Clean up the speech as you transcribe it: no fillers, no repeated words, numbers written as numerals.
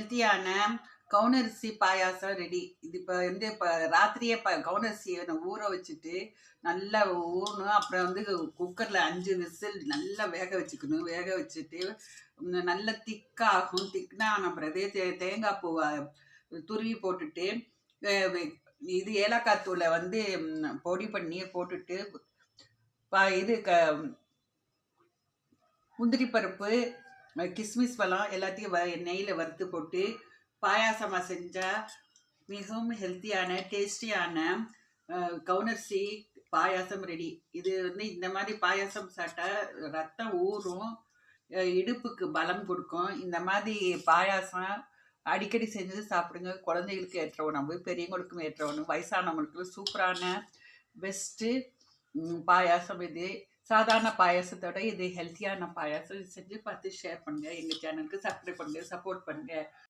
ஹெல்த்தியான கவுனரிசி பாயாசம் ரெடி. இது இப்போ ராத்திரியே கவுனரிசியை ஊற வச்சுட்டு நல்லா ஊறணும். அப்புறம் குக்கரில் 5 விசில் நல்லா வேக வச்சுக்கணும். வேக வச்சுட்டு நல்லா திக்காகும். திக்னா பிறகு தேங்காய் பூவை துருவி போட்டுட்டு இது ஏலக்காய் தூளை பொடி பண்ணி போட்டுட்டு இது முந்திரி பருப்பு கிஸ்மிஸ் பழம் எல்லாத்தையும் நெய்யில் வறுத்து போட்டு பாயாசமாக செஞ்சால் மிகவும் ஹெல்த்தியான டேஸ்டியான கவுனரிசி பாயாசம் ரெடி. இது இந்த மாதிரி பாயாசம் சாப்பிட்டா ரத்தம் ஊறும், இடுப்புக்கு பலம் கொடுக்கும். இந்த மாதிரி பாயாசம் அடிக்கடி செஞ்சு சாப்பிடுங்க. குழந்தைகளுக்கு ஏற்ற உணவு, பெரியவங்களுக்கும் ஏற்ற உணவு, வயசானவங்களுக்கு சூப்பரான பெஸ்ட்டு பாயாசம் இது. சாதாரண பாயாசத்தோட இது ஹெல்த்தியான பாயாசம். இது செஞ்சு பார்த்து ஷேர் பண்ணுங்கள். எங்கள் சேனலுக்கு சப்ஸ்கிரைப் பண்ணுங்கள், சப்போர்ட் பண்ணுங்கள்.